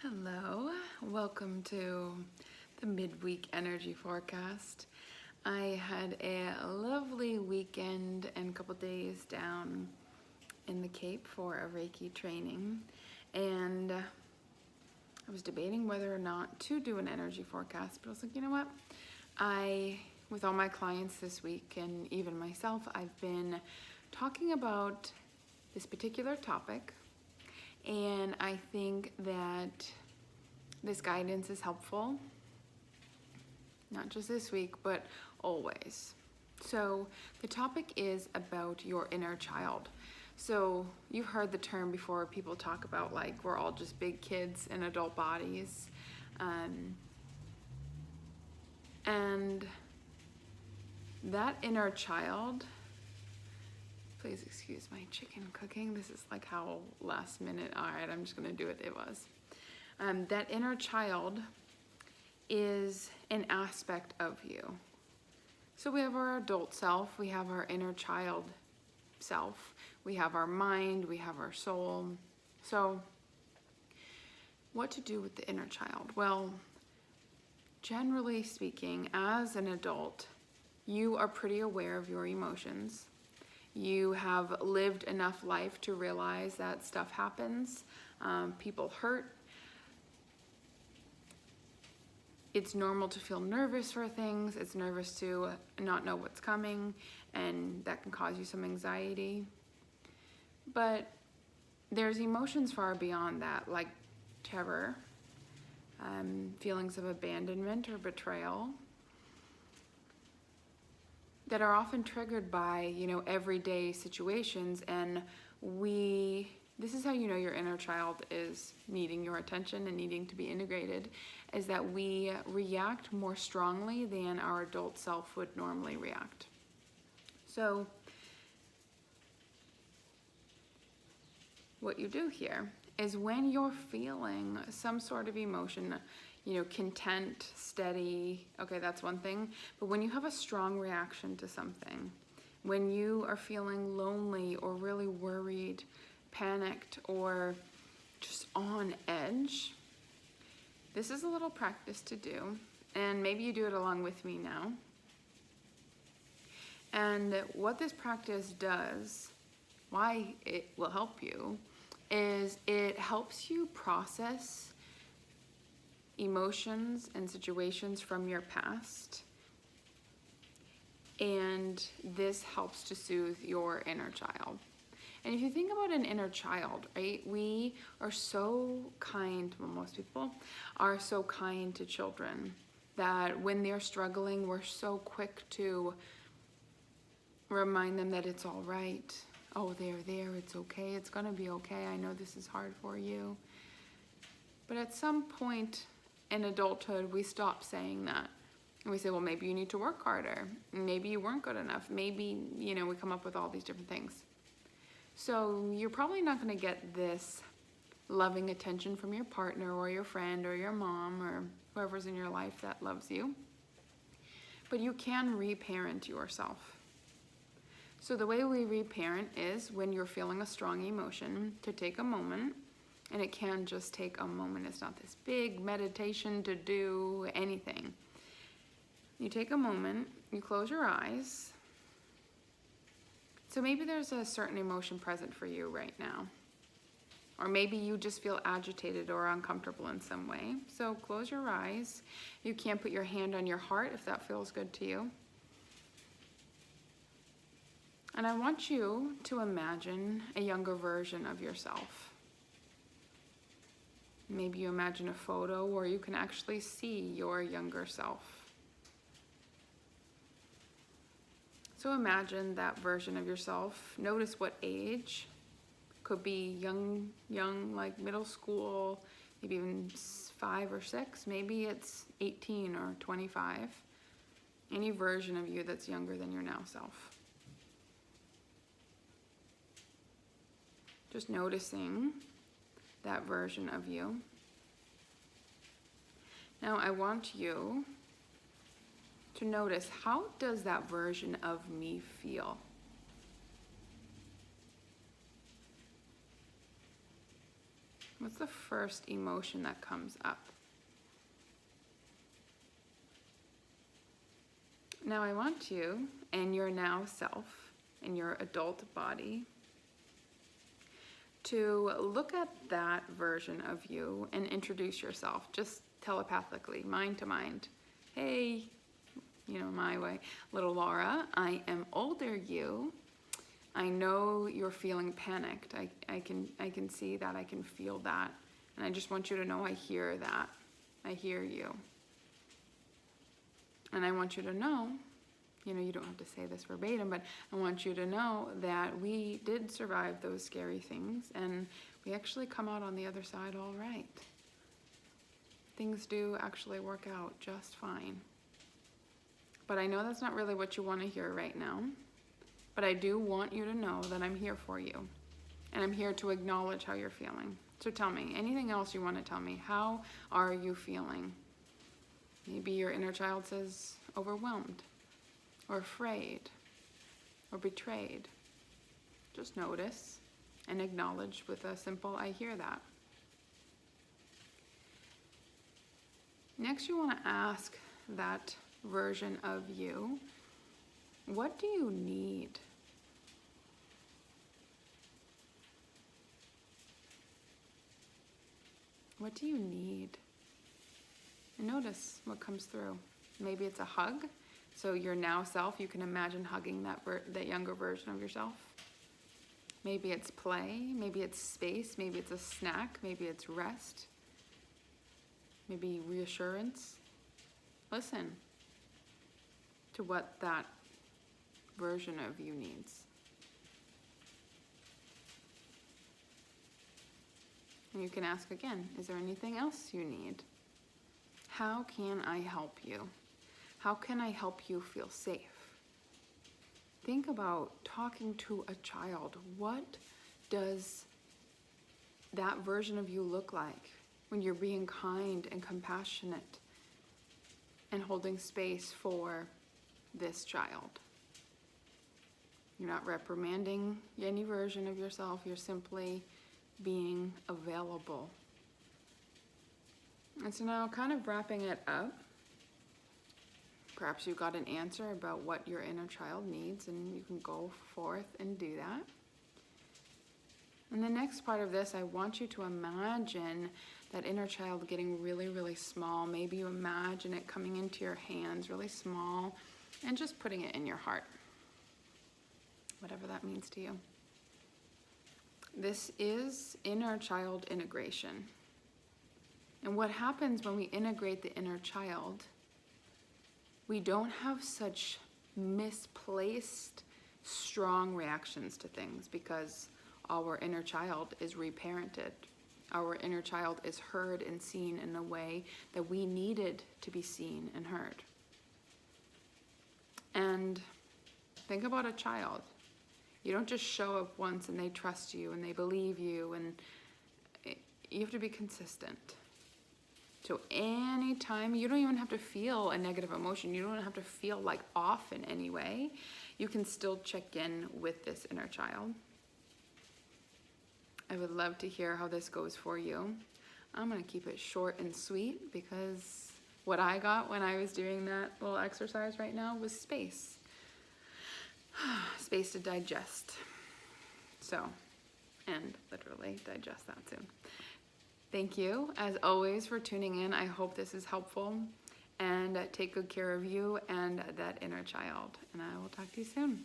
Hello, welcome to the midweek energy forecast. I had a lovely weekend and a couple days down in the Cape for a Reiki training, and I was debating whether or not to do an energy forecast, but I was like, you know what? With all my clients this week and even myself, I've been talking about this particular topic. And I think that this guidance is helpful, not just this week, but always. So the topic is about your inner child. So you've heard the term before, people talk about like we're all just big kids in adult bodies. And that inner child, please excuse my chicken cooking. This is like how last minute, all right, I'm just gonna do it, it was. That inner child is an aspect of you. So we have our adult self, we have our inner child self, we have our mind, we have our soul. So what to do with the inner child? Well, generally speaking, as an adult, you are pretty aware of your emotions. You have lived enough life to realize that stuff happens. People hurt. It's normal to feel nervous for things. It's nervous to not know what's coming, and that can cause you some anxiety. But there's emotions far beyond that, like terror, feelings of abandonment or betrayal, that are often triggered by, everyday situations. And this is how you know your inner child is needing your attention and needing to be integrated, is that we react more strongly than our adult self would normally react. So what you do here is when you're feeling some sort of emotion, content, steady, okay, that's one thing. But when you have a strong reaction to something, when you are feeling lonely or really worried, panicked, or just on edge, this is a little practice to do. And maybe you do it along with me now. And what this practice does, why it will help you, is it helps you process emotions and situations from your past, and this helps to soothe your inner child. And if you think about an inner child, right, we are so kind, well, most people are so kind to children that when they're struggling, we're so quick to remind them that it's all right. Oh, they're there, it's okay, it's gonna be okay. I know this is hard for you. But at some point in adulthood, we stop saying that. And we say, well, maybe you need to work harder. Maybe you weren't good enough. Maybe, we come up with all these different things. So you're probably not gonna get this loving attention from your partner or your friend or your mom or whoever's in your life that loves you. But you can reparent yourself. So the way we reparent is when you're feeling a strong emotion, to take a moment. And it can just take a moment. It's not this big meditation to do anything. You take a moment, you close your eyes. So maybe there's a certain emotion present for you right now. Or maybe you just feel agitated or uncomfortable in some way. So close your eyes. You can put your hand on your heart if that feels good to you. And I want you to imagine a younger version of yourself. Maybe you imagine a photo, or you can actually see your younger self. So imagine that version of yourself. Notice what age. Could be young, like middle school, maybe even 5 or 6. Maybe it's 18 or 25. Any version of you that's younger than your now self. Just noticing that version of you. Now I want you to notice, how does that version of me feel? What's the first emotion that comes up? Now I want you and your now self in your adult body to look at that version of you and introduce yourself, just telepathically, mind to mind. Hey, my way, little Laura, I am older you. I know you're feeling panicked. I can see that, I can feel that. And I just want you to know I hear that. I hear you. And I want you to know, you don't have to say this verbatim, but I want you to know that we did survive those scary things and we actually come out on the other side all right. Things do actually work out just fine. But I know that's not really what you want to hear right now. But I do want you to know that I'm here for you. And I'm here to acknowledge how you're feeling. So tell me, anything else you want to tell me? How are you feeling? Maybe your inner child says overwhelmed, or afraid, or betrayed. Just notice and acknowledge with a simple, I hear that. Next, you want to ask that version of you, what do you need? What do you need? And notice what comes through. Maybe it's a hug. So your now self, you can imagine hugging that younger version of yourself. Maybe it's play, maybe it's space, maybe it's a snack, maybe it's rest, maybe reassurance. Listen to what that version of you needs. And you can ask again, is there anything else you need? How can I help you? How can I help you feel safe? Think about talking to a child. What does that version of you look like when you're being kind and compassionate and holding space for this child? You're not reprimanding any version of yourself. You're simply being available. And so now, kind of wrapping it up, perhaps you got an answer about what your inner child needs, and you can go forth and do that. And the next part of this, I want you to imagine that inner child getting really, really small. Maybe you imagine it coming into your hands really small and just putting it in your heart. Whatever that means to you. This is inner child integration. And what happens when we integrate the inner child, we don't have such misplaced, strong reactions to things because our inner child is reparented. Our inner child is heard and seen in a way that we needed to be seen and heard. And think about a child. You don't just show up once and they trust you and they believe you, and you have to be consistent. So anytime, you don't even have to feel a negative emotion. You don't have to feel like off in any way. You can still check in with this inner child. I would love to hear how this goes for you. I'm going to keep it short and sweet because what I got when I was doing that little exercise right now was space. Space to digest. So, and literally digest that soon. Thank you, as always, for tuning in. I hope this is helpful. And take good care of you and that inner child. And I will talk to you soon.